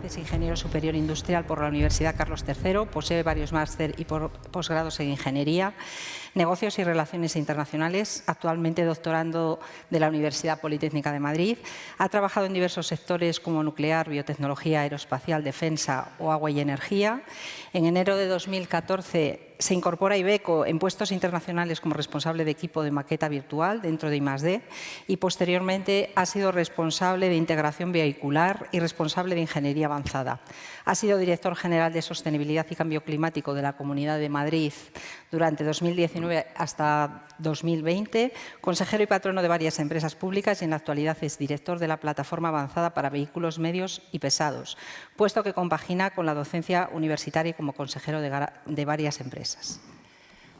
Es ingeniero superior industrial por la Universidad Carlos III, posee varios máster y posgrados en ingeniería, negocios y relaciones internacionales, actualmente doctorando de la Universidad Politécnica de Madrid. Ha trabajado en diversos sectores como nuclear, biotecnología, aeroespacial, defensa o agua y energía. En enero de 2014 se incorpora a Iveco en puestos internacionales como responsable de equipo de maqueta virtual dentro de I+D y posteriormente ha sido responsable de integración vehicular y responsable de ingeniería avanzada. Ha sido director general de Sostenibilidad y Cambio Climático de la Comunidad de Madrid durante 2019 hasta 2020, consejero y patrono de varias empresas públicas y en la actualidad es director de la Plataforma Avanzada para Vehículos Medios y Pesados, puesto que compagina con la docencia universitaria y como consejero de varias empresas.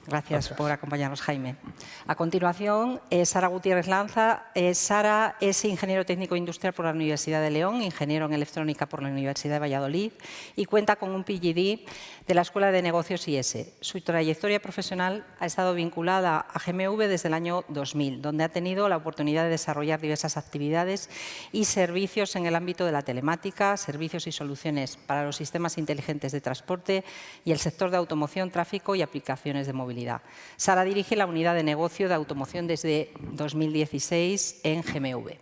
Gracias por acompañarnos, Jaime. A continuación, Sara Gutiérrez Lanza. Sara es ingeniero técnico industrial por la Universidad de León, ingeniero en electrónica por la Universidad de Valladolid y cuenta con un PhD de la Escuela de Negocios IES. Su trayectoria profesional ha estado vinculada a GMV desde el año 2000, donde ha tenido la oportunidad de desarrollar diversas actividades y servicios en el ámbito de la telemática, servicios y soluciones para los sistemas inteligentes de transporte y el sector de automoción, tráfico y aplicaciones de movilidad. Sara dirige la unidad de negocio de automoción desde 2016 en GMV.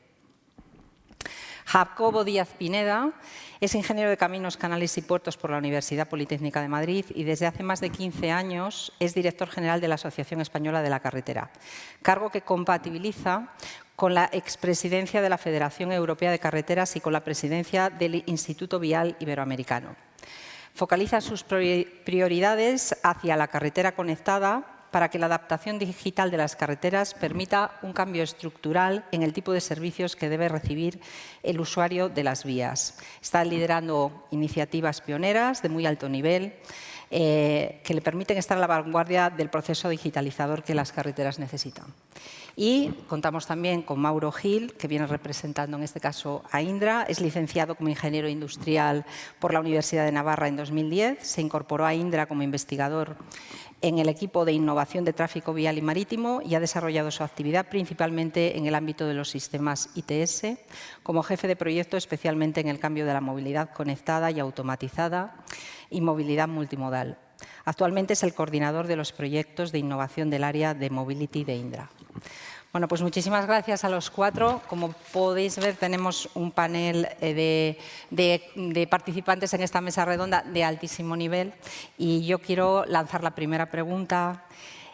Jacobo Díaz Pineda es ingeniero de Caminos, Canales y Puertos por la Universidad Politécnica de Madrid y desde hace más de 15 años es director general de la Asociación Española de la Carretera, cargo que compatibiliza con la expresidencia de la Federación Europea de Carreteras y con la presidencia del Instituto Vial Iberoamericano. Focaliza sus prioridades hacia la carretera conectada para que la adaptación digital de las carreteras permita un cambio estructural en el tipo de servicios que debe recibir el usuario de las vías. Está liderando iniciativas pioneras de muy alto nivel que le permiten estar a la vanguardia del proceso digitalizador que las carreteras necesitan. Y contamos también con Mauro Gil, que viene representando en este caso a Indra. Es licenciado como ingeniero industrial por la Universidad de Navarra en 2010. Se incorporó a Indra como investigador en el equipo de innovación de tráfico vial y marítimo y ha desarrollado su actividad principalmente en el ámbito de los sistemas ITS, como jefe de proyecto especialmente en el cambio de la movilidad conectada y automatizada y movilidad multimodal. Actualmente es el coordinador de los proyectos de innovación del área de Mobility de Indra. Bueno, pues muchísimas gracias a los cuatro. Como podéis ver, tenemos un panel de participantes en esta mesa redonda de altísimo nivel y yo quiero lanzar la primera pregunta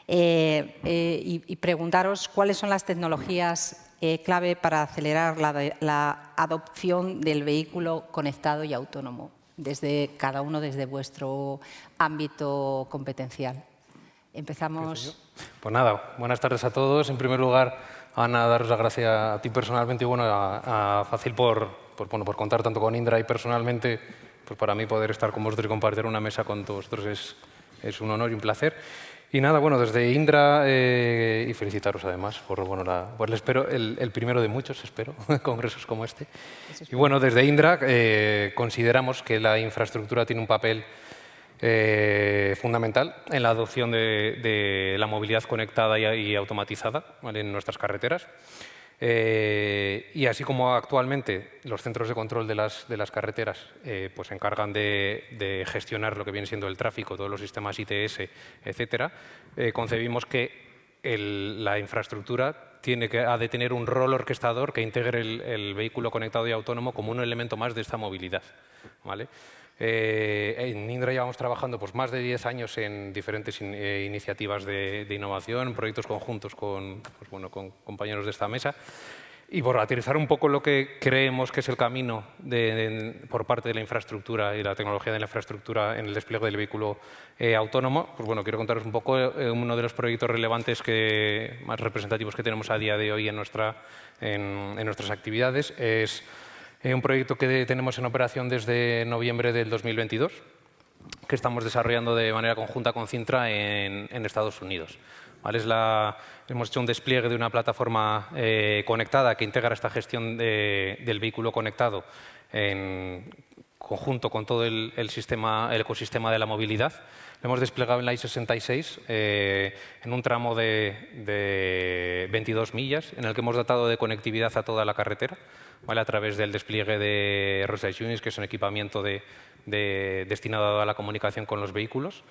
y preguntaros cuáles son las tecnologías clave para acelerar la adopción del vehículo conectado y autónomo, desde cada uno desde vuestro ámbito competencial. Empezamos. Pues nada, buenas tardes a todos. En primer lugar, Ana, daros las gracias a ti personalmente y bueno, a Facil por contar tanto con Indra y personalmente, pues para mí poder estar con vosotros y compartir una mesa con todos vosotros es un honor y un placer. Y nada, bueno, desde Indra, y felicitaros además por el primero de muchos, espero, congresos como este. Y bueno, desde Indra consideramos que la infraestructura tiene un papel fundamental en la adopción de la movilidad conectada y automatizada, ¿vale?, en nuestras carreteras. Y así como actualmente los centros de control de las carreteras pues se encargan de gestionar lo que viene siendo el tráfico, todos los sistemas ITS, etcétera, concebimos que la infraestructura ha de tener un rol orquestador que integre el vehículo conectado y autónomo como un elemento más de esta movilidad, ¿vale? En Indra llevamos trabajando pues, más de 10 años en diferentes iniciativas de innovación, proyectos conjuntos con compañeros de esta mesa. Y por aterrizar un poco lo que creemos que es el camino por parte de la infraestructura y la tecnología de la infraestructura en el despliegue del vehículo autónomo, pues bueno, quiero contaros un poco uno de los proyectos relevantes más representativos que tenemos a día de hoy en nuestras actividades. Es un proyecto que tenemos en operación desde noviembre del 2022, que estamos desarrollando de manera conjunta con Cintra en Estados Unidos. ¿Vale? Hemos hecho un despliegue de una plataforma conectada que integra esta gestión del vehículo conectado conjunto con todo el ecosistema de la movilidad. Lo hemos desplegado en la I-66 en un tramo de 22 millas, en el que hemos dotado de conectividad a toda la carretera, ¿vale? A través del despliegue de Roadside Units, que es un equipamiento destinado a la comunicación con los vehículos.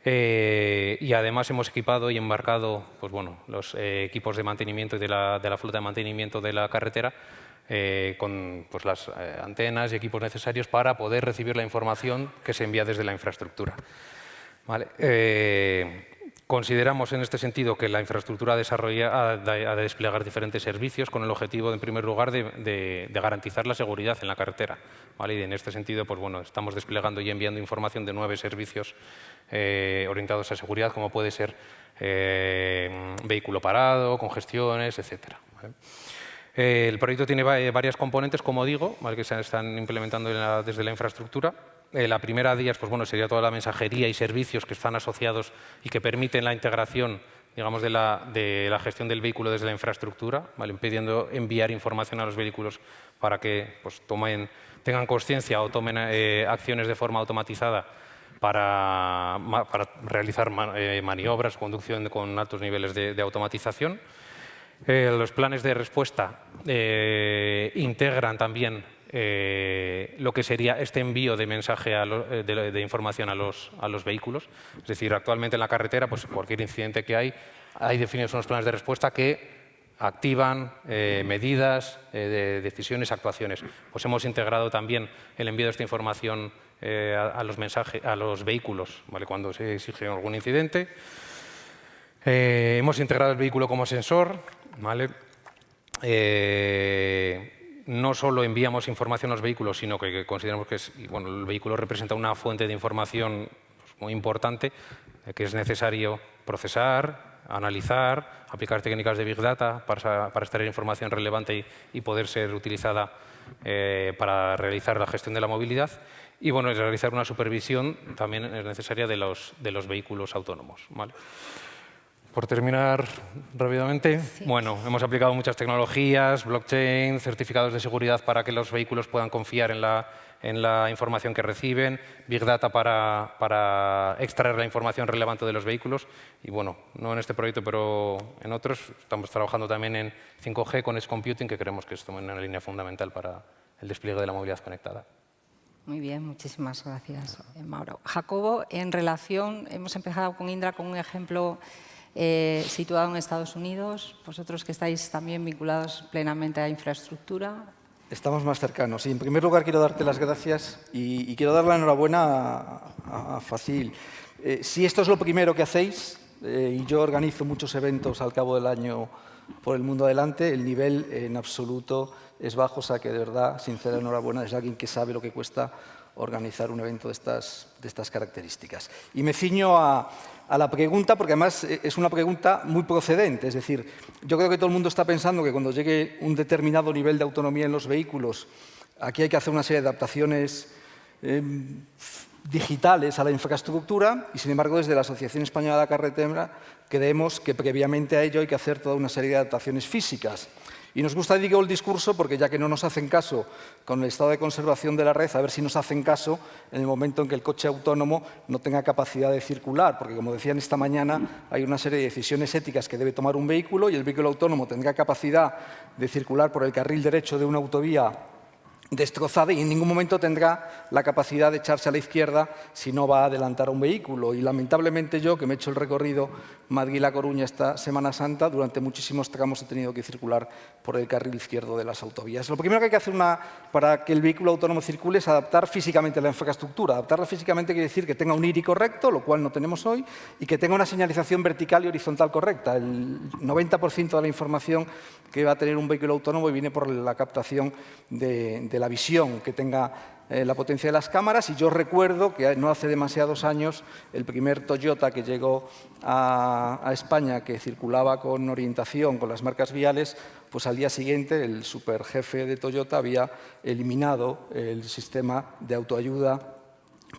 Y además hemos equipado y embarcado pues bueno, los equipos de mantenimiento y de la flota de mantenimiento de la carretera con pues, las antenas y equipos necesarios para poder recibir la información que se envía desde la infraestructura. ¿Vale? Consideramos en este sentido que la infraestructura ha de desplegar diferentes servicios con el objetivo, en primer lugar, de garantizar la seguridad en la carretera. ¿Vale? Y en este sentido, pues, bueno, estamos desplegando y enviando información de 9 servicios orientados a seguridad, como puede ser vehículo parado, congestiones, etc. ¿Vale? El proyecto tiene varias componentes, como digo, ¿vale? Que se están implementando desde la infraestructura. La primera de ellas pues, bueno, sería toda la mensajería y servicios que están asociados y que permiten la integración, digamos, de la gestión del vehículo desde la infraestructura, ¿vale? Impidiendo enviar información a los vehículos para que pues, tengan conciencia o tomen acciones de forma automatizada para realizar maniobras, conducción con altos niveles de automatización. Los planes de respuesta integran también lo que sería este envío de mensaje de información a los vehículos. Es decir, actualmente en la carretera, pues cualquier incidente que hay definidos unos planes de respuesta que activan medidas, decisiones, actuaciones. Pues hemos integrado también el envío de esta información a los vehículos, ¿vale? Cuando se exige algún incidente. Hemos integrado el vehículo como sensor, ¿vale? No solo enviamos información a los vehículos, sino que consideramos que el vehículo representa una fuente de información muy importante que es necesario procesar, analizar, aplicar técnicas de Big Data para extraer información relevante y poder ser utilizada para realizar la gestión de la movilidad. Y bueno, realizar una supervisión también es necesaria de los vehículos autónomos, ¿vale? Por terminar rápidamente, sí. Bueno, hemos aplicado muchas tecnologías, blockchain, certificados de seguridad para que los vehículos puedan confiar en la información que reciben, Big Data para extraer la información relevante de los vehículos. Y bueno, no en este proyecto, pero en otros, estamos trabajando también en 5G con Edge Computing, que creemos que es una línea fundamental para el despliegue de la movilidad conectada. Muy bien, muchísimas gracias, Mauro. Jacobo, hemos empezado con Indra con un ejemplo situado en Estados Unidos. Vosotros que estáis también vinculados plenamente a infraestructura. Estamos más cercanos. Y en primer lugar quiero darte las gracias y quiero dar la enhorabuena a Facil. Si esto es lo primero que hacéis, y yo organizo muchos eventos al cabo del año por el mundo adelante, el nivel en absoluto es bajo, o sea que de verdad, sincera enhorabuena, es alguien que sabe lo que cuesta organizar un evento de estas características. Y me ciño a la pregunta, porque además es una pregunta muy procedente. Es decir, yo creo que todo el mundo está pensando que cuando llegue un determinado nivel de autonomía en los vehículos, aquí hay que hacer una serie de adaptaciones digitales a la infraestructura y, sin embargo, desde la Asociación Española de la Carretera creemos que previamente a ello hay que hacer toda una serie de adaptaciones físicas. Y nos gusta, digo, el discurso porque ya que no nos hacen caso con el estado de conservación de la red, a ver si nos hacen caso en el momento en que el coche autónomo no tenga capacidad de circular, porque como decían esta mañana, hay una serie de decisiones éticas que debe tomar un vehículo y el vehículo autónomo tendrá capacidad de circular por el carril derecho de una autovía destrozada y en ningún momento tendrá la capacidad de echarse a la izquierda si no va a adelantar a un vehículo. Y lamentablemente yo, que me he hecho el recorrido Madrid-La Coruña esta Semana Santa, durante muchísimos tramos he tenido que circular por el carril izquierdo de las autovías. Lo primero que hay que hacer para que el vehículo autónomo circule es adaptar físicamente la infraestructura. Adaptarla físicamente quiere decir que tenga un IRI correcto, lo cual no tenemos hoy, y que tenga una señalización vertical y horizontal correcta. El 90% de la información que va a tener un vehículo autónomo viene por la captación de la visión que tenga la potencia de las cámaras. Y yo recuerdo que no hace demasiados años el primer Toyota que llegó a España, que circulaba con orientación con las marcas viales, pues al día siguiente el superjefe de Toyota había eliminado el sistema de autoayuda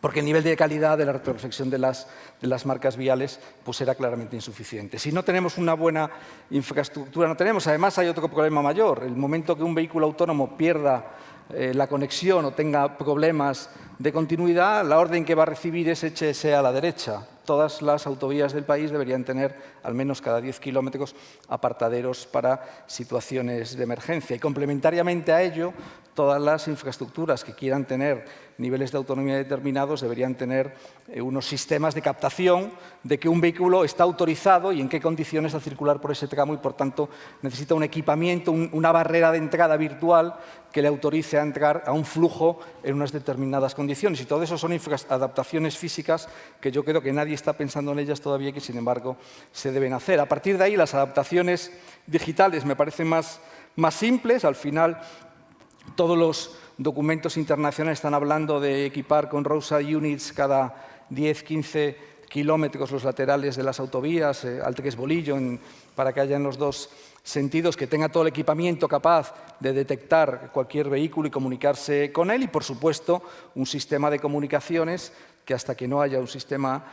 porque el nivel de calidad de la retroreflexión de las marcas viales pues era claramente insuficiente. Si no tenemos una buena infraestructura, no tenemos. Además, hay otro problema mayor. El momento que un vehículo autónomo pierda la conexión o tenga problemas de continuidad, la orden que va a recibir es échese a la derecha. Todas las autovías del país deberían tener, al menos cada 10 kilómetros, apartaderos para situaciones de emergencia. Y complementariamente a ello, todas las infraestructuras que quieran tener niveles de autonomía determinados deberían tener unos sistemas de captación de que un vehículo está autorizado y en qué condiciones a circular por ese tramo y, por tanto, necesita un equipamiento, una barrera de entrada virtual que le autorice a entrar a un flujo en unas determinadas condiciones. Y todo eso son adaptaciones físicas que yo creo que nadie está pensando en ellas todavía y que, sin embargo, se deben hacer. A partir de ahí, las adaptaciones digitales me parecen más simples. Al final, todos los documentos internacionales están hablando de equipar con roadside units cada 10-15 kilómetros los laterales de las autovías, al bolillo, para que haya en los dos sentidos, que tenga todo el equipamiento capaz de detectar cualquier vehículo y comunicarse con él. Y, por supuesto, un sistema de comunicaciones que, hasta que no haya un sistema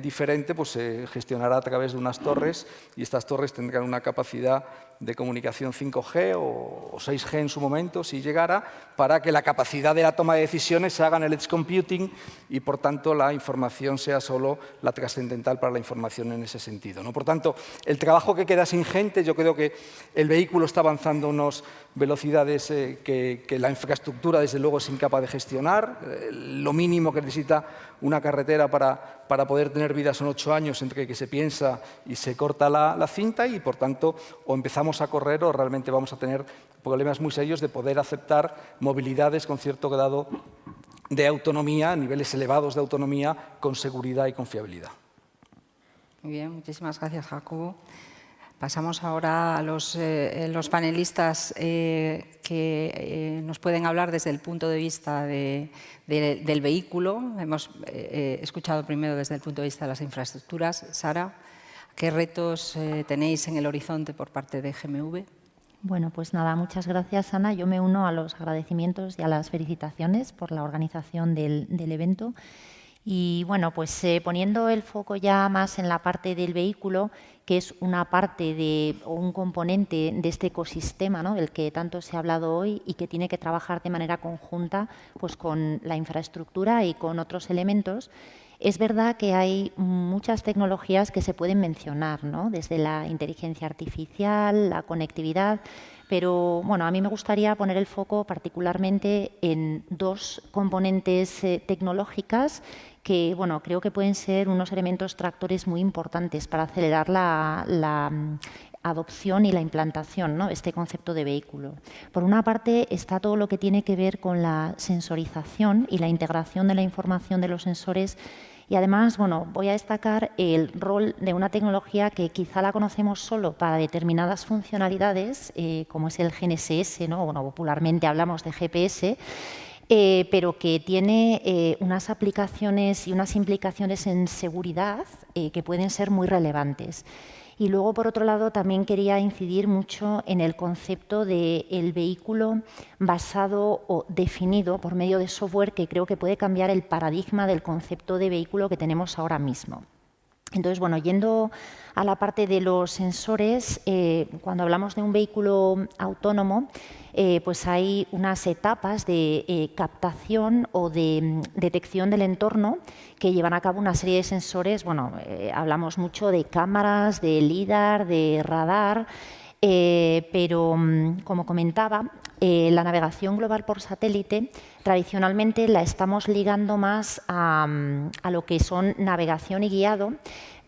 diferente, pues se gestionará a través de unas torres, y estas torres tendrán una capacidad de comunicación 5G o 6G en su momento, si llegara, para que la capacidad de la toma de decisiones se haga en el edge computing y, por tanto, la información sea solo la trascendental para la información en ese sentido, ¿no? Por tanto, el trabajo que queda es ingente. Yo creo que el vehículo está avanzando a unas velocidades que la infraestructura, desde luego, es incapaz de gestionar. Lo mínimo que necesita una carretera para poder tener vida son 8 años entre que se piensa y se corta la cinta, y, por tanto, o empezamos a correr o realmente vamos a tener problemas muy serios de poder aceptar movilidades con cierto grado de autonomía, niveles elevados de autonomía, con seguridad y confiabilidad. Muy bien, muchísimas gracias, Jacobo. Pasamos ahora a los panelistas que nos pueden hablar desde el punto de vista del vehículo. Hemos escuchado primero desde el punto de vista de las infraestructuras. Sara, ¿qué retos tenéis en el horizonte por parte de GMV? Bueno, pues nada, muchas gracias, Ana. Yo me uno a los agradecimientos y a las felicitaciones por la organización del evento. Y bueno, pues poniendo el foco ya más en la parte del vehículo, que es una parte o un componente de este ecosistema, ¿no?, del que tanto se ha hablado hoy y que tiene que trabajar de manera conjunta, pues, con la infraestructura y con otros elementos. Es verdad que hay muchas tecnologías que se pueden mencionar, ¿no?, desde la inteligencia artificial, la conectividad, pero bueno, a mí me gustaría poner el foco particularmente en dos componentes tecnológicas que, bueno, creo que pueden ser unos elementos tractores muy importantes para acelerar la adopción y la implantación, ¿no?, este concepto de vehículo. Por una parte está todo lo que tiene que ver con la sensorización y la integración de la información de los sensores. Y además, bueno, voy a destacar el rol de una tecnología que quizá la conocemos solo para determinadas funcionalidades, como es el GNSS, ¿no? Bueno, popularmente hablamos de GPS, pero que tiene unas aplicaciones y unas implicaciones en seguridad que pueden ser muy relevantes. Y luego, por otro lado, también quería incidir mucho en el concepto del vehículo basado o definido por medio de software, que creo que puede cambiar el paradigma del concepto de vehículo que tenemos ahora mismo. Entonces, bueno, yendo a la parte de los sensores, cuando hablamos de un vehículo autónomo, pues hay unas etapas de captación o de detección del entorno que llevan a cabo una serie de sensores. Bueno, hablamos mucho de cámaras, de LIDAR, de radar, pero como comentaba, la navegación global por satélite tradicionalmente la estamos ligando más a lo que son navegación y guiado,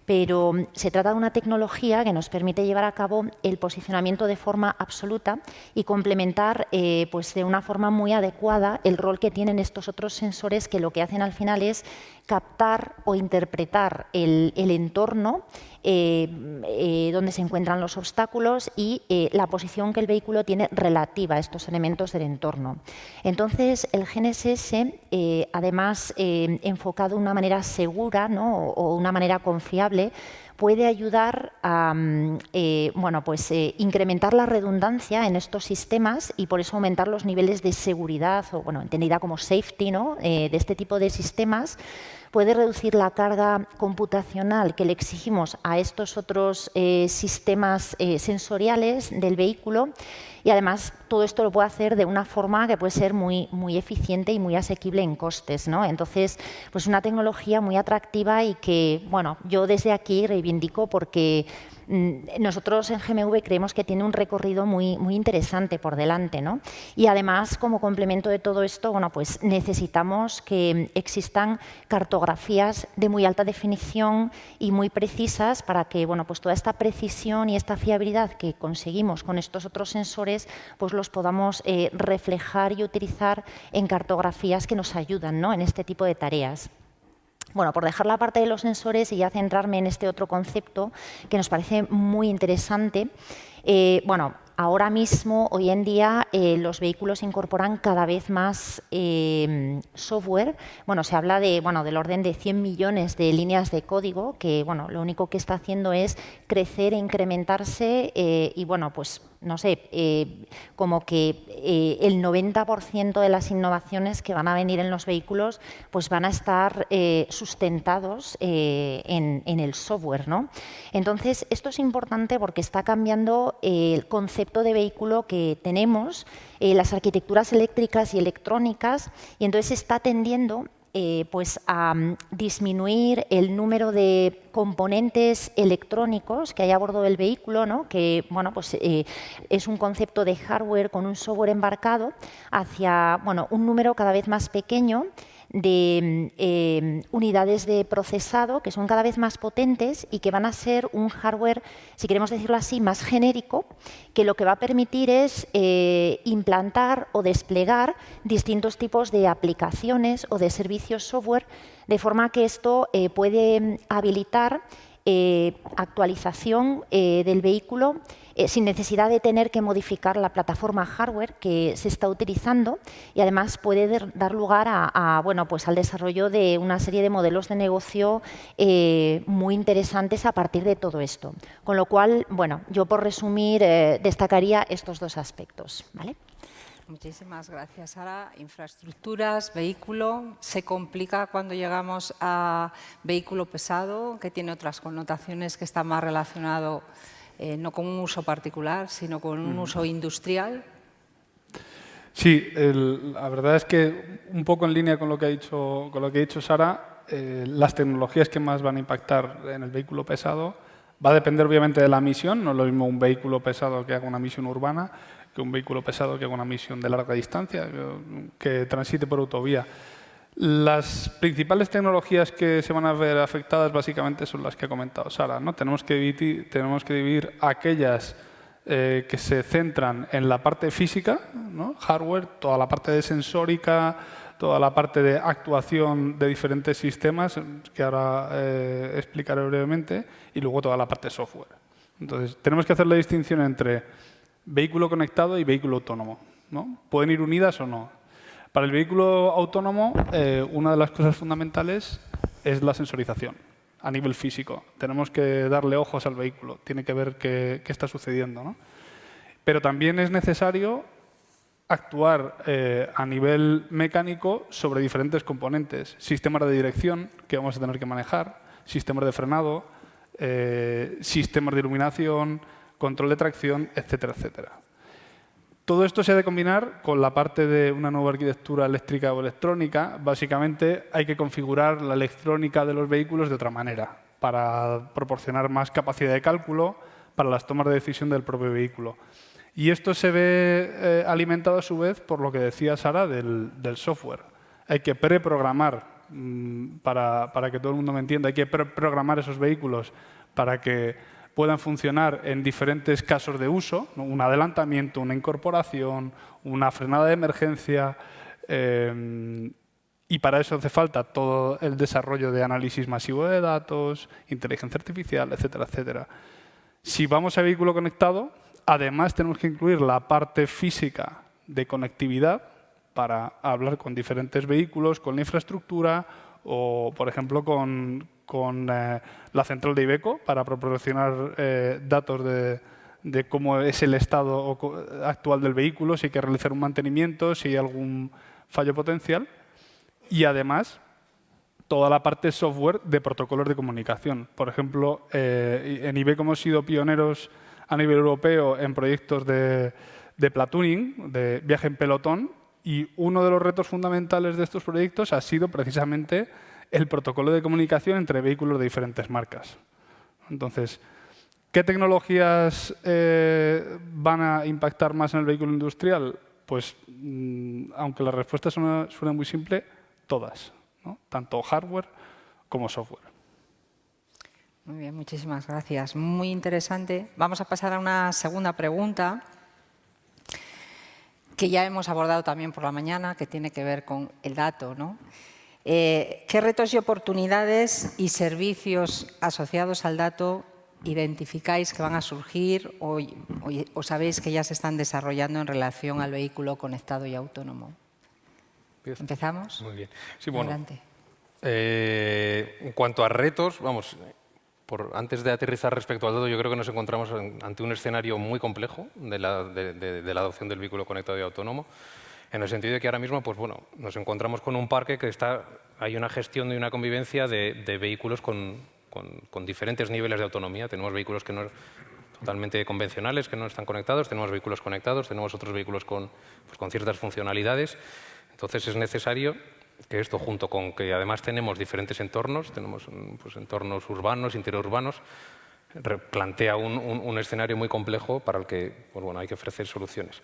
pero se trata de una tecnología que nos permite llevar a cabo el posicionamiento de forma absoluta y complementar pues de una forma muy adecuada el rol que tienen estos otros sensores, que lo que hacen al final es captar o interpretar el entorno donde se encuentran los obstáculos y la posición que el vehículo tiene relativa a estos elementos del entorno. Entonces, el GNSS, además enfocado de una manera segura, ¿no?, o una manera confiable, puede ayudar a bueno, pues, incrementar la redundancia en estos sistemas y por eso aumentar los niveles de seguridad, o bueno, entendida como safety, ¿no?, de este tipo de sistemas. Puede reducir la carga computacional que le exigimos a estos otros sistemas sensoriales del vehículo, y y además todo esto lo puede hacer de una forma que puede ser muy eficiente y muy asequible en costes, ¿no? Entonces, pues una tecnología muy atractiva y que, bueno, yo desde aquí reivindico porque nosotros en GMV creemos que tiene un recorrido muy interesante por delante, ¿no? Y además, como complemento de todo esto, bueno, pues necesitamos que existan cartografías de muy alta definición y muy precisas para que, bueno, pues toda esta precisión y esta fiabilidad que conseguimos con estos otros sensores, pues los podamos reflejar y utilizar en cartografías que nos ayudan, ¿no?, en este tipo de tareas. Bueno, por dejar la parte de los sensores y ya centrarme en este otro concepto que nos parece muy interesante. Bueno, ahora mismo, hoy en día, los vehículos incorporan cada vez más software. Bueno, se habla de, del orden de 100 millones de líneas de código que, lo único que está haciendo es crecer e incrementarse y, pues, no sé, como que el 90% de las innovaciones que van a venir en los vehículos pues van a estar sustentados en el software, ¿no? Entonces, esto es importante porque está cambiando el concepto de vehículo que tenemos, las arquitecturas eléctricas y electrónicas, y entonces está tendiendo pues a disminuir el número de componentes electrónicos que hay a bordo del vehículo, ¿no?, que pues, es un concepto de hardware con un software embarcado, hacia un número cada vez más pequeño de unidades de procesado que son cada vez más potentes y que van a ser un hardware, si queremos decirlo así, más genérico, que lo que va a permitir es implantar o desplegar distintos tipos de aplicaciones o de servicios software, de forma que esto puede habilitar actualización del vehículo sin necesidad de tener que modificar la plataforma hardware que se está utilizando, y además puede dar lugar pues al desarrollo de una serie de modelos de negocio muy interesantes a partir de todo esto. Con lo cual, yo por resumir destacaría estos dos aspectos, ¿vale? Muchísimas gracias, Sara. Infraestructuras, vehículo, se complica cuando llegamos a vehículo pesado, que tiene otras connotaciones, que está más relacionado no con un uso particular, sino con un uso industrial. Sí, la verdad es que un poco en línea con lo que ha dicho Sara, las tecnologías que más van a impactar en el vehículo pesado va a depender obviamente de la misión. No es lo mismo un vehículo pesado que haga una misión urbana que un vehículo pesado que haga una misión de larga distancia, que transite por autovía. Las principales tecnologías que se van a ver afectadas básicamente son las que ha comentado Sara, ¿no? Tenemos que dividir aquellas que se centran en la parte física, ¿no?, hardware, toda la parte de sensórica, toda la parte de actuación de diferentes sistemas, que ahora explicaré brevemente, y luego toda la parte de software. Entonces, tenemos que hacer la distinción entre vehículo conectado y vehículo autónomo, ¿no? Pueden ir unidas o no. Para el vehículo autónomo, una de las cosas fundamentales es la sensorización a nivel físico. Tenemos que darle ojos al vehículo, tiene que ver qué está sucediendo, ¿no? Pero también es necesario actuar a nivel mecánico sobre diferentes componentes. Sistemas de dirección que vamos a tener que manejar, sistemas de frenado, sistemas de iluminación, control de tracción, etcétera, etcétera. Todo esto se ha de combinar con la parte de una nueva arquitectura eléctrica o electrónica. Básicamente hay que configurar la electrónica de los vehículos de otra manera para proporcionar más capacidad de cálculo para las tomas de decisión del propio vehículo. Y esto se ve alimentado a su vez por lo que decía Sara del software. Hay que preprogramar, para que todo el mundo me entienda, hay que preprogramar esos vehículos para que puedan funcionar en diferentes casos de uso, ¿no? Un adelantamiento, una incorporación, una frenada de emergencia, y para eso hace falta todo el desarrollo de análisis masivo de datos, inteligencia artificial, etcétera, etcétera. Si vamos a vehículo conectado, además tenemos que incluir la parte física de conectividad para hablar con diferentes vehículos, con la infraestructura o, por ejemplo, con la central de Iveco para proporcionar datos de cómo es el estado actual del vehículo, si hay que realizar un mantenimiento, si hay algún fallo potencial. Y además, toda la parte software de protocolos de comunicación. Por ejemplo, en Iveco hemos sido pioneros a nivel europeo en proyectos de de platooning, de viaje en pelotón, y uno de los retos fundamentales de estos proyectos ha sido precisamente el protocolo de comunicación entre vehículos de diferentes marcas. Entonces, ¿qué tecnologías van a impactar más en el vehículo industrial? Pues, aunque la respuesta suena muy simple, todas, ¿no? Tanto hardware como software. Muy bien, muchísimas gracias. Muy interesante. Vamos a pasar a una segunda pregunta que ya hemos abordado también por la mañana, que tiene que ver con el dato, ¿no? ¿Qué retos y oportunidades y servicios asociados al dato identificáis que van a surgir o sabéis que ya se están desarrollando en relación al vehículo conectado y autónomo? ¿Empezamos? Muy bien. Sí, bueno, adelante. En cuanto a retos, vamos, antes de aterrizar respecto al dato, yo creo que nos encontramos ante un escenario muy complejo de la adopción del vehículo conectado y autónomo, en el sentido de que ahora mismo pues, bueno, nos encontramos con un parque que hay una gestión y una convivencia de vehículos con diferentes niveles de autonomía. Tenemos vehículos que no totalmente convencionales, que no están conectados, tenemos vehículos conectados, tenemos otros vehículos con ciertas funcionalidades. Entonces es necesario que esto, junto con que además tenemos diferentes entornos, tenemos pues, entornos urbanos, interurbanos, plantea un escenario muy complejo para el que pues, bueno, hay que ofrecer soluciones.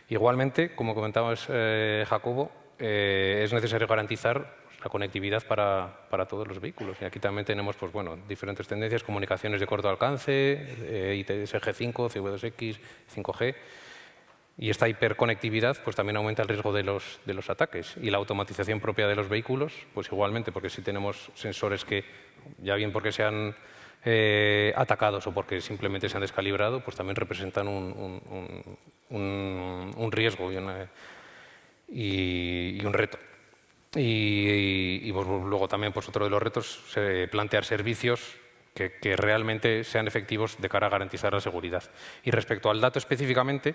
Igualmente, como comentaba Jacobo, es necesario garantizar la conectividad para todos los vehículos. Y aquí también tenemos pues, bueno, diferentes tendencias, comunicaciones de corto alcance, ITS-G5, C2X, 5G. Y esta hiperconectividad pues, también aumenta el riesgo de los ataques. Y la automatización propia de los vehículos, pues igualmente, porque si tenemos sensores que, ya bien porque sean atacados o porque simplemente se han descalibrado, pues también representan un riesgo y un reto. Y pues, luego también pues, otro de los retos es plantear servicios que realmente sean efectivos de cara a garantizar la seguridad. Y respecto al dato específicamente,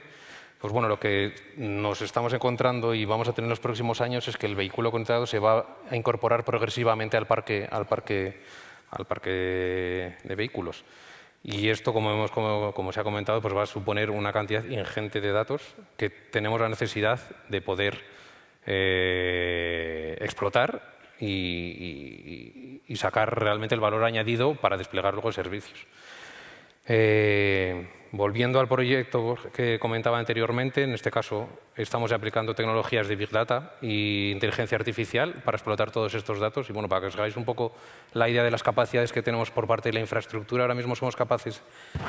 pues bueno, lo que nos estamos encontrando y vamos a tener en los próximos años es que el vehículo conectado se va a incorporar progresivamente al parque de vehículos. Y esto, como se ha comentado, pues va a suponer una cantidad ingente de datos que tenemos la necesidad de poder explotar y sacar realmente el valor añadido para desplegar luego servicios. Volviendo al proyecto que comentaba anteriormente, en este caso estamos aplicando tecnologías de Big Data e inteligencia artificial para explotar todos estos datos. Y bueno, para que os hagáis un poco la idea de las capacidades que tenemos por parte de la infraestructura, ahora mismo somos capaces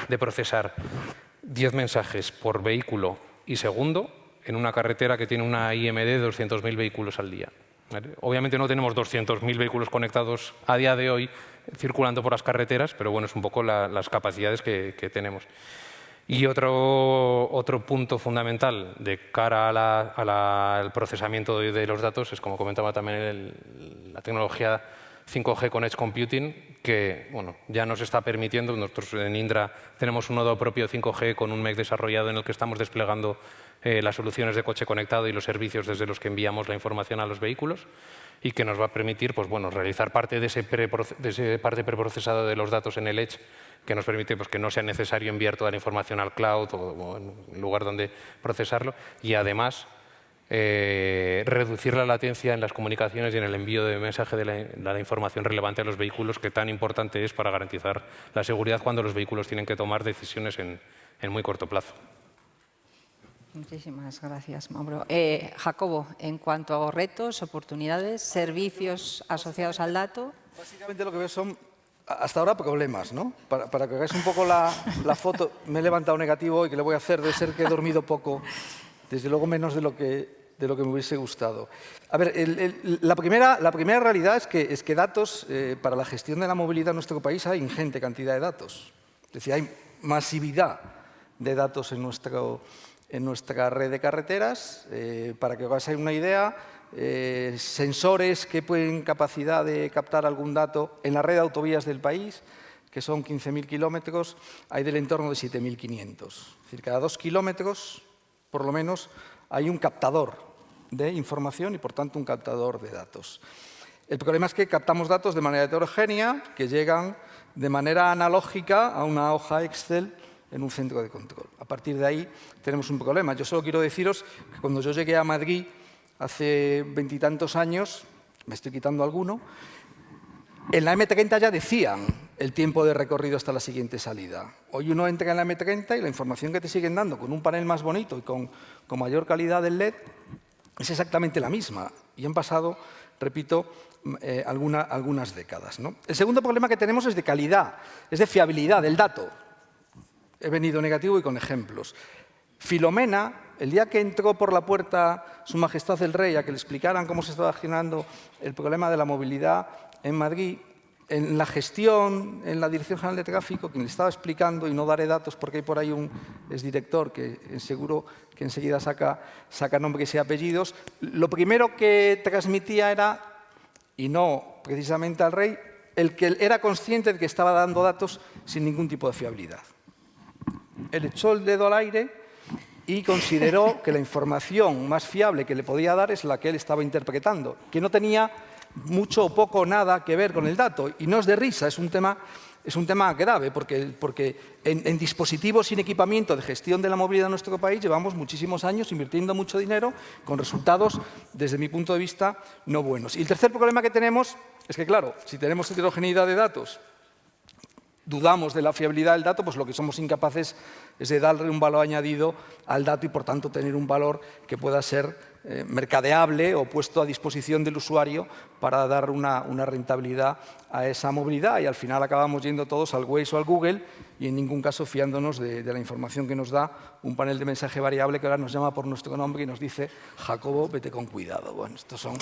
de procesar 10 mensajes por vehículo y segundo en una carretera que tiene una IMD de 200.000 vehículos al día. ¿Vale? Obviamente no tenemos 200.000 vehículos conectados a día de hoy circulando por las carreteras, pero bueno, es un poco las capacidades que tenemos. Y otro punto fundamental de cara al procesamiento de los datos es, como comentaba también, la tecnología 5G con Edge Computing, que bueno, ya nos está permitiendo. Nosotros en Indra tenemos un nodo propio 5G con un MEC desarrollado en el que estamos desplegando las soluciones de coche conectado y los servicios desde los que enviamos la información a los vehículos, y que nos va a permitir pues, bueno, realizar parte de ese parte preprocesada de los datos en el Edge, que nos permite pues, que no sea necesario enviar toda la información al cloud o en un lugar donde procesarlo, y además reducir la latencia en las comunicaciones y en el envío de mensaje de la información relevante a los vehículos, que tan importante es para garantizar la seguridad cuando los vehículos tienen que tomar decisiones en muy corto plazo. Muchísimas gracias, Mauro. Jacobo, en cuanto a retos, oportunidades, servicios asociados al dato. Básicamente lo que veo son, hasta ahora, problemas, ¿no? Para que hagáis un poco la foto, me he levantado negativo y que le voy a hacer de ser que he dormido poco, desde luego menos de lo que me hubiese gustado. A ver, la primera realidad es que datos, para la gestión de la movilidad en nuestro país hay ingente cantidad de datos. Es decir, hay masividad de datos en nuestra red de carreteras. Para que os hagáis una idea, sensores que pueden capacidad de captar algún dato en la red de autovías del país, que son 15.000 kilómetros, hay del entorno de 7.500. Es decir, cada 2 kilómetros, por lo menos, hay un captador de información y, por tanto, un captador de datos. El problema es que captamos datos de manera heterogénea, que llegan de manera analógica a una hoja Excel en un centro de control. A partir de ahí tenemos un problema. Yo solo quiero deciros que cuando yo llegué a Madrid hace 20 y tantos años, me estoy quitando alguno, en la M30 ya decían el tiempo de recorrido hasta la siguiente salida. Hoy uno entra en la M30 y la información que te siguen dando con un panel más bonito y con mayor calidad del LED es exactamente la misma. Y han pasado, repito, algunas décadas, ¿no? El segundo problema que tenemos es de calidad, es de fiabilidad del dato. He venido negativo y con ejemplos. Filomena, el día que entró por la puerta Su Majestad el Rey a que le explicaran cómo se estaba gestionando el problema de la movilidad en Madrid, en la gestión, en la Dirección General de Tráfico, quien le estaba explicando, y no daré datos porque hay por ahí un exdirector que seguro que enseguida saca nombres y apellidos, lo primero que transmitía era, y no precisamente al rey, el que era consciente de que estaba dando datos sin ningún tipo de fiabilidad. Él echó el dedo al aire y consideró que la información más fiable que le podía dar es la que él estaba interpretando, que no tenía mucho o poco o nada que ver con el dato. Y no es de risa, es un tema grave, porque en dispositivos sin equipamiento de gestión de la movilidad en nuestro país llevamos muchísimos años invirtiendo mucho dinero con resultados, desde mi punto de vista, no buenos. Y el tercer problema que tenemos es que, claro, si tenemos heterogeneidad de datos, dudamos de la fiabilidad del dato, pues lo que somos incapaces es de darle un valor añadido al dato y, por tanto, tener un valor que pueda ser mercadeable o puesto a disposición del usuario para dar una rentabilidad a esa movilidad. Y al final acabamos yendo todos al Waze o al Google y en ningún caso fiándonos de la información que nos da un panel de mensaje variable que ahora nos llama por nuestro nombre y nos dice: Jacobo, vete con cuidado. Bueno, estos son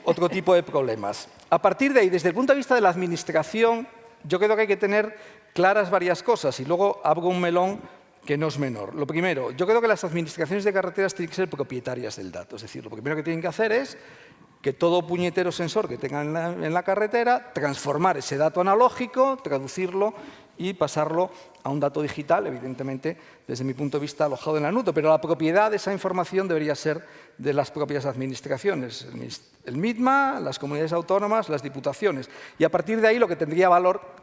otro tipo de problemas. A partir de ahí, desde el punto de vista de la administración, yo creo que hay que tener claras varias cosas y luego abro un melón que no es menor. Lo primero, yo creo que las administraciones de carreteras tienen que ser propietarias del dato. Es decir, lo primero que tienen que hacer es que todo puñetero sensor que tengan en la carretera, transformar ese dato analógico, traducirlo y pasarlo a un dato digital, evidentemente, desde mi punto de vista, alojado en la nube. Pero la propiedad de esa información debería ser de las propias administraciones. El MITMA, las comunidades autónomas, las diputaciones. Y a partir de ahí lo que tendría valor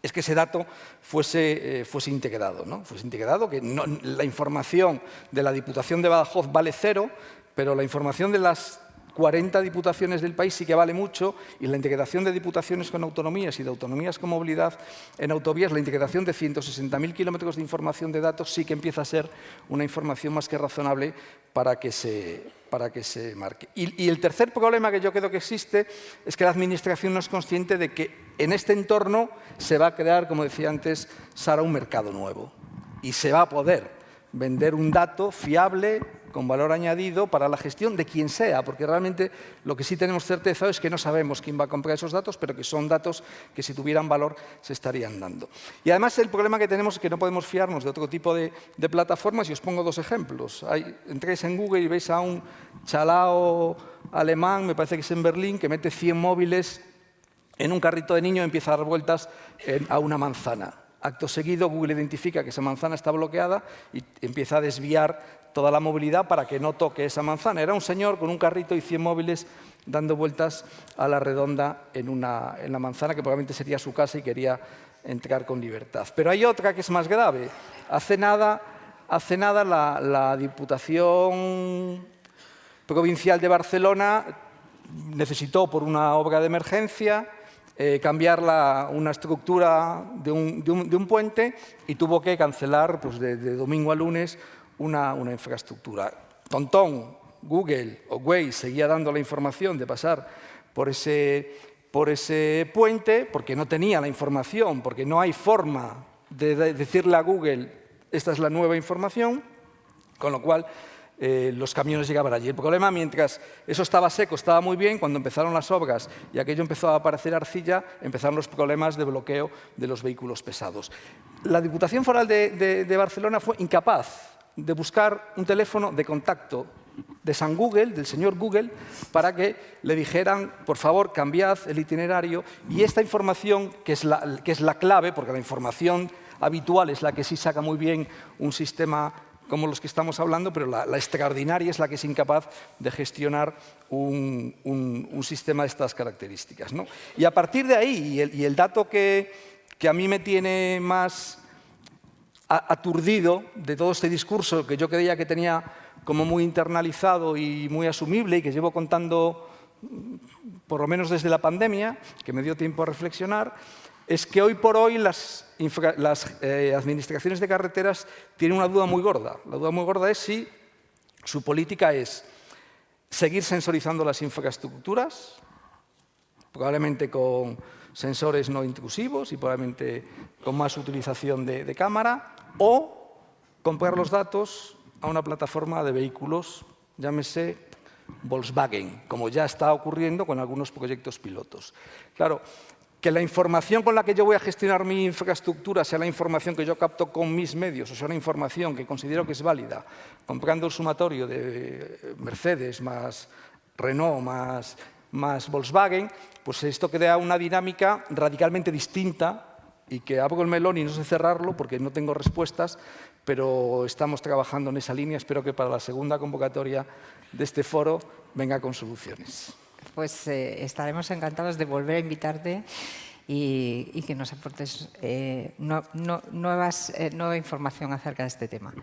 es que ese dato fuese integrado, ¿no? Fuese integrado, que la información de la Diputación de Badajoz vale 0, pero la información de las 40 diputaciones del país sí que vale mucho, y la integración de diputaciones con autonomías y de autonomías con movilidad en autovías, la integración de 160.000 kilómetros de información de datos sí que empieza a ser una información más que razonable para que se marque. Y el tercer problema que yo creo que existe es que la Administración no es consciente de que en este entorno se va a crear, como decía antes Sara, un mercado nuevo y se va a poder vender un dato fiable, con valor añadido para la gestión de quien sea, porque realmente lo que sí tenemos certeza es que no sabemos quién va a comprar esos datos, pero que son datos que si tuvieran valor se estarían dando. Y además el problema que tenemos es que no podemos fiarnos de otro tipo de plataformas, y os pongo dos ejemplos. Entréis en Google y veis a un chalao alemán, me parece que es en Berlín, que mete 100 móviles en un carrito de niño y empieza a dar vueltas a una manzana. Acto seguido, Google identifica que esa manzana está bloqueada y empieza a desviar toda la movilidad para que no toque esa manzana. Era un señor con un carrito y 100 móviles dando vueltas a la redonda en la manzana, que probablemente sería su casa y quería entrar con libertad. Pero hay otra que es más grave. Hace nada la Diputación Provincial de Barcelona necesitó, por una obra de emergencia, cambiar una estructura de un puente y tuvo que cancelar, pues, de domingo a lunes una infraestructura. Tontón, Google o Waze seguía dando la información de pasar por ese puente porque no tenía la información, porque no hay forma de decirle a Google esta es la nueva información, con lo cual los camiones llegaban allí. El problema, mientras eso estaba seco, estaba muy bien, cuando empezaron las obras y aquello empezó a aparecer arcilla, empezaron los problemas de bloqueo de los vehículos pesados. La Diputación Foral de Barcelona fue incapaz de buscar un teléfono de contacto de San Google, del señor Google, para que le dijeran, por favor, cambiad el itinerario, y esta información, que es la clave, porque la información habitual es la que sí saca muy bien un sistema como los que estamos hablando, pero la extraordinaria es la que es incapaz de gestionar un sistema de estas características, ¿no? Y a partir de ahí, y el dato que a mí me tiene más aturdido de todo este discurso que yo creía que tenía como muy internalizado y muy asumible y que llevo contando por lo menos desde la pandemia, que me dio tiempo a reflexionar, es que hoy por hoy las administraciones de carreteras tienen una duda muy gorda. La duda muy gorda es si su política es seguir sensorizando las infraestructuras, probablemente con sensores no intrusivos y probablemente con más utilización de cámara, o comprar los datos a una plataforma de vehículos, llámese Volkswagen, como ya está ocurriendo con algunos proyectos pilotos. Claro, que la información con la que yo voy a gestionar mi infraestructura sea la información que yo capto con mis medios, o sea, una información que considero que es válida, comprando el sumatorio de Mercedes más Renault más Volkswagen, pues esto crea una dinámica radicalmente distinta y que abro el melón y no sé cerrarlo porque no tengo respuestas, pero estamos trabajando en esa línea. Espero que para la segunda convocatoria de este foro venga con soluciones. Pues estaremos encantados de volver a invitarte y que nos aportes nueva información acerca de este tema.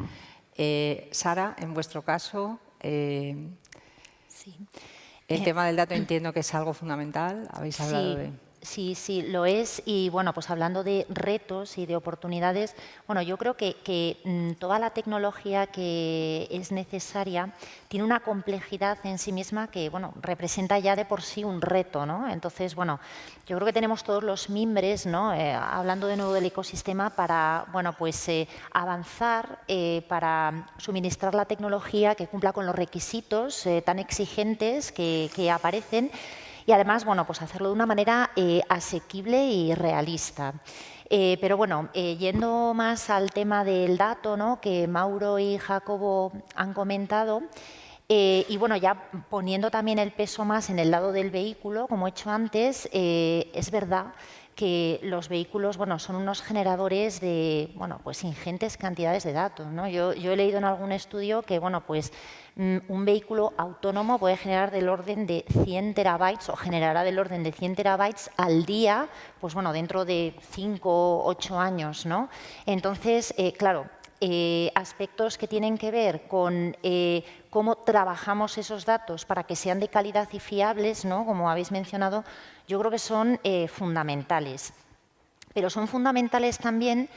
Sara, en vuestro caso, Sí. el tema del dato entiendo que es algo fundamental. Habéis hablado de... Sí, lo es. Y bueno, pues hablando de retos y de oportunidades, bueno, yo creo que toda la tecnología que es necesaria tiene una complejidad en sí misma que, bueno, representa ya de por sí un reto, ¿no? Entonces, bueno, yo creo que tenemos todos los mimbres, ¿no? Hablando de nuevo del ecosistema, para, bueno, pues avanzar, para suministrar la tecnología que cumpla con los requisitos tan exigentes que aparecen. Y además, bueno, pues hacerlo de una manera asequible y realista. Pero bueno, yendo más al tema del dato, ¿no?, que Mauro y Jacobo han comentado, y bueno, ya poniendo también el peso más en el lado del vehículo, como he hecho antes, es verdad que los vehículos, bueno, son unos generadores de, bueno, pues ingentes cantidades de datos, ¿no? Yo he leído en algún estudio que, bueno, pues un vehículo autónomo puede generar del orden de 100 terabytes o generará del orden de 100 terabytes al día, pues bueno, dentro de 5 o 8 años, ¿no? Entonces, claro, aspectos que tienen que ver con cómo trabajamos esos datos para que sean de calidad y fiables, ¿no?, como habéis mencionado, yo creo que son fundamentales. Pero son fundamentales también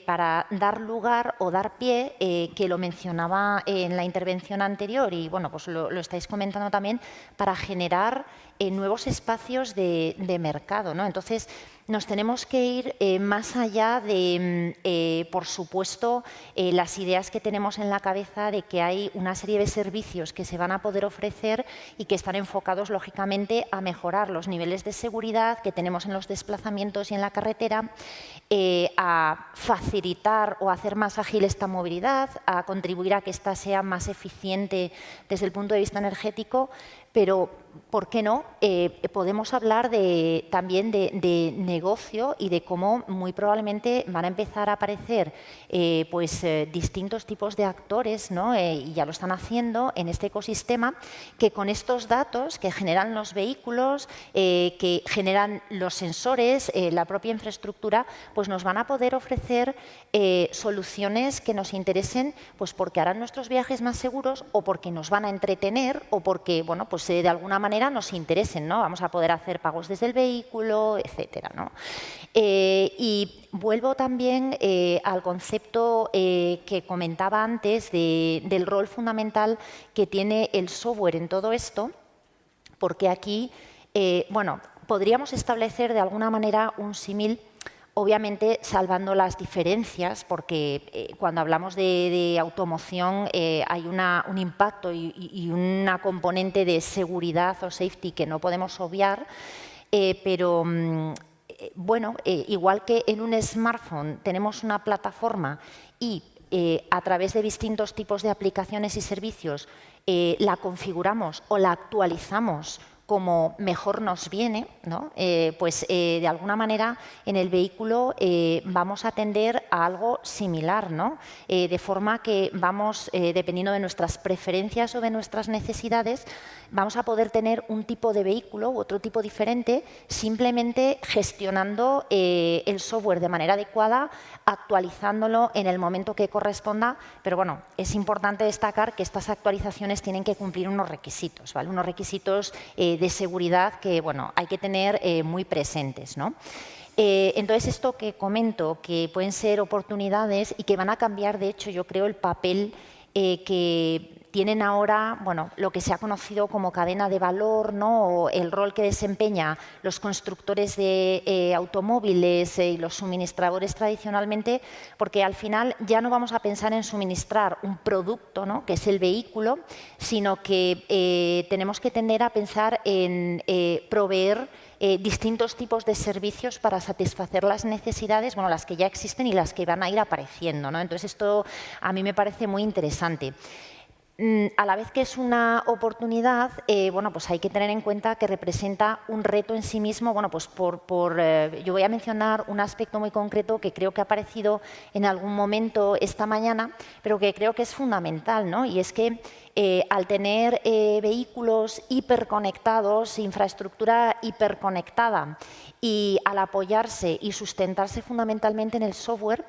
para dar lugar o dar pie, que lo mencionaba en la intervención anterior y bueno, pues lo estáis comentando también, para generar nuevos espacios de mercado, ¿no? Entonces, nos tenemos que ir más allá de, por supuesto, las ideas que tenemos en la cabeza de que hay una serie de servicios que se van a poder ofrecer y que están enfocados, lógicamente, a mejorar los niveles de seguridad que tenemos en los desplazamientos y en la carretera, a facilitar o hacer más ágil esta movilidad, a contribuir a que ésta sea más eficiente desde el punto de vista energético, pero, ¿por qué no? Podemos hablar también de negocio y de cómo muy probablemente van a empezar a aparecer distintos tipos de actores, ¿no? Y ya lo están haciendo en este ecosistema, que con estos datos que generan los vehículos, que generan los sensores, la propia infraestructura, pues nos van a poder ofrecer soluciones que nos interesen, pues porque harán nuestros viajes más seguros o porque nos van a entretener o porque, bueno, pues de alguna manera nos interesen, ¿no? Vamos a poder hacer pagos desde el vehículo, etcétera, ¿no? Y vuelvo también al concepto que comentaba antes del rol fundamental que tiene el software en todo esto, porque aquí, bueno, podríamos establecer de alguna manera un símil, obviamente salvando las diferencias, porque cuando hablamos de automoción hay un impacto y una componente de seguridad o safety que no podemos obviar, pero bueno, igual que en un smartphone tenemos una plataforma y a través de distintos tipos de aplicaciones y servicios la configuramos o la actualizamos como mejor nos viene, ¿no? Pues de alguna manera en el vehículo vamos a tender a algo similar, ¿no? De forma que vamos, dependiendo de nuestras preferencias o de nuestras necesidades, vamos a poder tener un tipo de vehículo u otro tipo diferente simplemente gestionando el software de manera adecuada, actualizándolo en el momento que corresponda, pero bueno, es importante destacar que estas actualizaciones tienen que cumplir unos requisitos, ¿vale? Unos requisitos de seguridad que bueno, hay que tener muy presentes, ¿no? Entonces, esto que comento, que pueden ser oportunidades y que van a cambiar, de hecho, yo creo, el papel que tienen ahora, bueno, lo que se ha conocido como cadena de valor, ¿no? O el rol que desempeñan los constructores de automóviles y los suministradores tradicionalmente, porque al final ya no vamos a pensar en suministrar un producto, ¿no? Que es el vehículo, sino que tenemos que tender a pensar en proveer distintos tipos de servicios para satisfacer las necesidades, bueno, las que ya existen y las que van a ir apareciendo, ¿no? Entonces, esto a mí me parece muy interesante. A la vez que es una oportunidad, bueno, pues hay que tener en cuenta que representa un reto en sí mismo. Bueno, pues yo voy a mencionar un aspecto muy concreto que creo que ha aparecido en algún momento esta mañana, pero que creo que es fundamental, ¿no? Y es que al tener vehículos hiperconectados, infraestructura hiperconectada, y al apoyarse y sustentarse fundamentalmente en el software,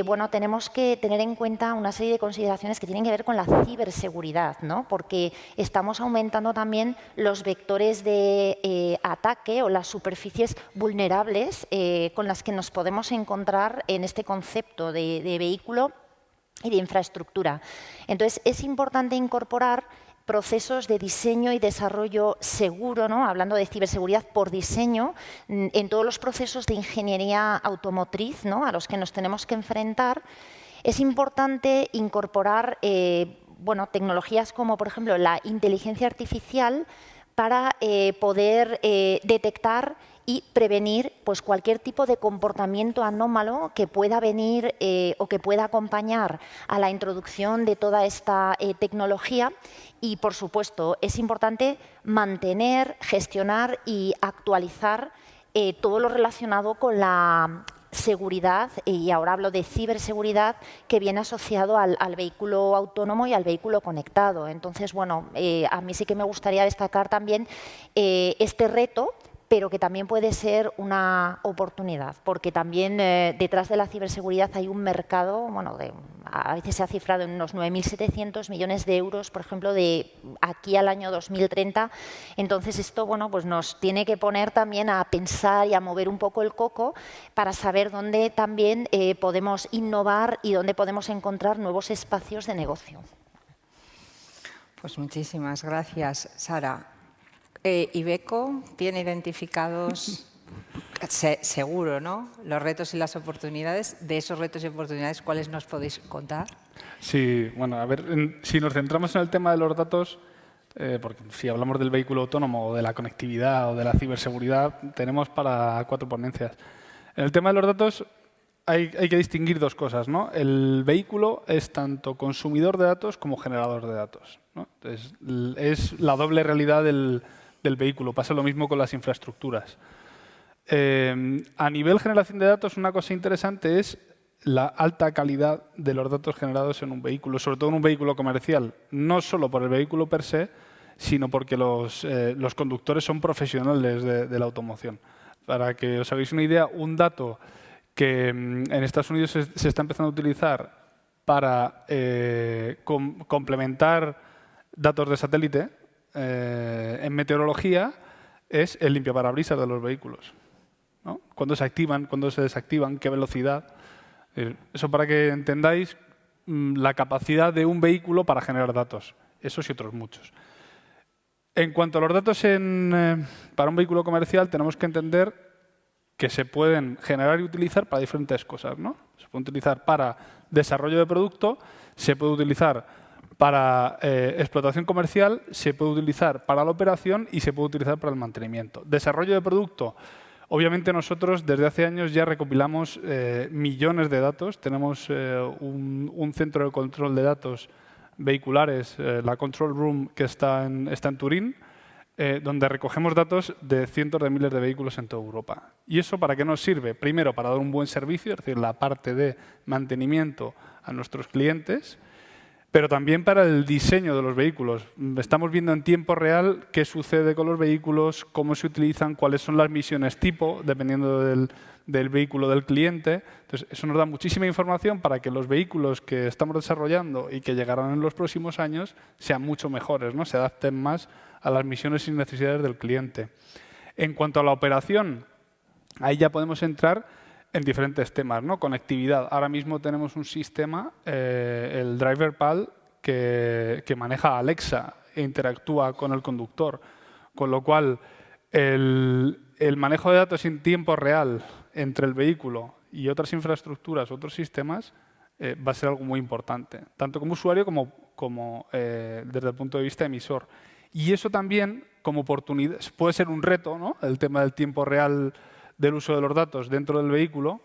bueno, tenemos que tener en cuenta una serie de consideraciones que tienen que ver con la ciberseguridad, ¿no? Porque estamos aumentando también los vectores de ataque o las superficies vulnerables con las que nos podemos encontrar en este concepto de vehículo y de infraestructura. Entonces, es importante incorporar procesos de diseño y desarrollo seguro, ¿no? Hablando de ciberseguridad por diseño, en todos los procesos de ingeniería automotriz, ¿no? A los que nos tenemos que enfrentar. Es importante incorporar bueno, tecnologías como, por ejemplo, la inteligencia artificial para poder detectar y prevenir pues, cualquier tipo de comportamiento anómalo que pueda venir o que pueda acompañar a la introducción de toda esta tecnología. Y, por supuesto, es importante mantener, gestionar y actualizar todo lo relacionado con la seguridad, y ahora hablo de ciberseguridad, que viene asociado al vehículo autónomo y al vehículo conectado. Entonces, bueno, a mí sí que me gustaría destacar también este reto, pero que también puede ser una oportunidad, porque también detrás de la ciberseguridad hay un mercado, bueno, a veces se ha cifrado en unos 9.700 millones de euros, por ejemplo, de aquí al año 2030. Entonces, esto bueno, pues nos tiene que poner también a pensar y a mover un poco el coco para saber dónde también podemos innovar y dónde podemos encontrar nuevos espacios de negocio. Pues muchísimas gracias, Sara. Iveco tiene identificados, seguro, ¿no?, los retos y las oportunidades. De esos retos y oportunidades, ¿cuáles nos podéis contar? Sí, bueno, a ver, si nos centramos en el tema de los datos, porque si hablamos del vehículo autónomo o de la conectividad o de la ciberseguridad, tenemos para 4 ponencias. En el tema de los datos hay que distinguir 2 cosas, ¿no? El vehículo es tanto consumidor de datos como generador de datos, ¿no? Entonces, es la doble realidad del vehículo. Pasa lo mismo con las infraestructuras. A nivel generación de datos, una cosa interesante es la alta calidad de los datos generados en un vehículo, sobre todo en un vehículo comercial, no solo por el vehículo per se, sino porque los conductores son profesionales de la automoción. Para que os hagáis una idea, un dato que en Estados Unidos se está empezando a utilizar para complementar datos de satélite en meteorología es el limpiaparabrisas de los vehículos, ¿no? Cuándo se activan, cuándo se desactivan, qué velocidad. Eso para que entendáis la capacidad de un vehículo para generar datos. Esos y otros muchos. En cuanto a los datos para un vehículo comercial, tenemos que entender que se pueden generar y utilizar para diferentes cosas, ¿no? Se puede utilizar para desarrollo de producto, se puede utilizar para explotación comercial, se puede utilizar para la operación y se puede utilizar para el mantenimiento. Desarrollo de producto. Obviamente nosotros desde hace años ya recopilamos millones de datos. Tenemos un centro de control de datos vehiculares, la Control Room, que está en Turín. donde recogemos datos de cientos de miles de vehículos en toda Europa. ¿Y eso para qué nos sirve? Primero, para dar un buen servicio, es decir, la parte de mantenimiento a nuestros clientes, pero también para el diseño de los vehículos. Estamos viendo en tiempo real qué sucede con los vehículos, cómo se utilizan, cuáles son las misiones tipo, dependiendo del vehículo del cliente. Entonces, eso nos da muchísima información para que los vehículos que estamos desarrollando y que llegarán en los próximos años sean mucho mejores, ¿no? Se adapten más a las misiones y necesidades del cliente. En cuanto a la operación, ahí ya podemos entrar en diferentes temas, ¿no? Conectividad. Ahora mismo tenemos un sistema, el DriverPal, que maneja Alexa e interactúa con el conductor, con lo cual el manejo de datos en tiempo real entre el vehículo y otras infraestructuras, otros sistemas, va a ser algo muy importante, tanto como usuario como desde el punto de vista emisor. Y eso también, como oportunidad, puede ser un reto, ¿no? El tema del tiempo real del uso de los datos dentro del vehículo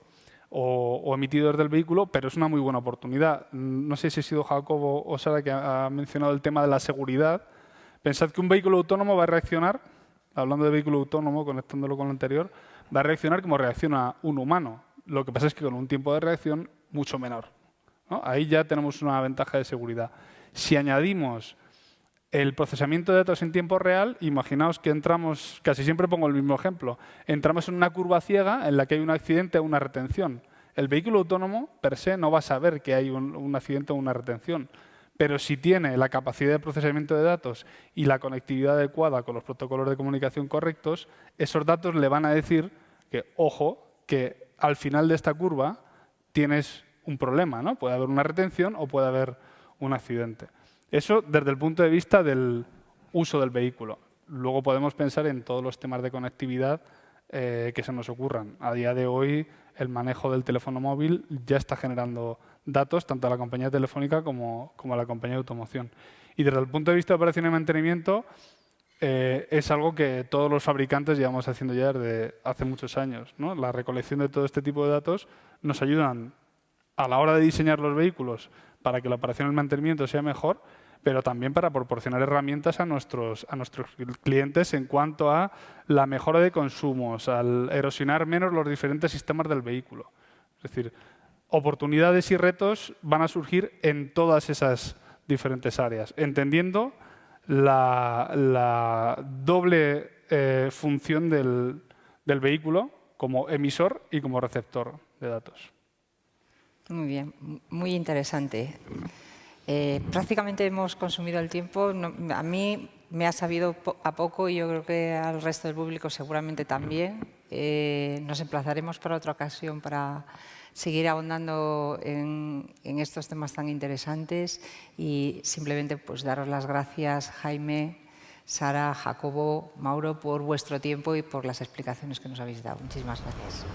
o emitidos desde el vehículo, pero es una muy buena oportunidad. No sé si ha sido Jacobo o Sara que ha mencionado el tema de la seguridad. Pensad que un vehículo autónomo va a reaccionar, hablando de vehículo autónomo, conectándolo con lo anterior, va a reaccionar como reacciona un humano. Lo que pasa es que con un tiempo de reacción mucho menor, ¿no? Ahí ya tenemos una ventaja de seguridad. Si añadimos el procesamiento de datos en tiempo real, imaginaos que entramos, casi siempre pongo el mismo ejemplo, entramos en una curva ciega en la que hay un accidente o una retención. El vehículo autónomo, per se, no va a saber que hay un accidente o una retención, pero si tiene la capacidad de procesamiento de datos y la conectividad adecuada con los protocolos de comunicación correctos, esos datos le van a decir que, ojo, que al final de esta curva tienes un problema, ¿no? Puede haber una retención o puede haber un accidente. Eso desde el punto de vista del uso del vehículo. Luego podemos pensar en todos los temas de conectividad que se nos ocurran. A día de hoy, el manejo del teléfono móvil ya está generando datos tanto a la compañía telefónica como a la compañía de automoción. Y desde el punto de vista de operación y mantenimiento, es algo que todos los fabricantes llevamos haciendo ya desde hace muchos años, ¿no? La recolección de todo este tipo de datos nos ayudan a la hora de diseñar los vehículos para que la operación y el mantenimiento sea mejor, pero también para proporcionar herramientas a nuestros clientes en cuanto a la mejora de consumos, al erosionar menos los diferentes sistemas del vehículo. Es decir, oportunidades y retos van a surgir en todas esas diferentes áreas, entendiendo la doble función del vehículo como emisor y como receptor de datos. Muy bien, muy interesante. Prácticamente hemos consumido el tiempo. A mí me ha sabido a poco y yo creo que al resto del público seguramente también. Nos emplazaremos para otra ocasión para seguir ahondando en estos temas tan interesantes y simplemente pues daros las gracias, Jaime, Sara, Jacobo, Mauro, por vuestro tiempo y por las explicaciones que nos habéis dado. Muchísimas gracias.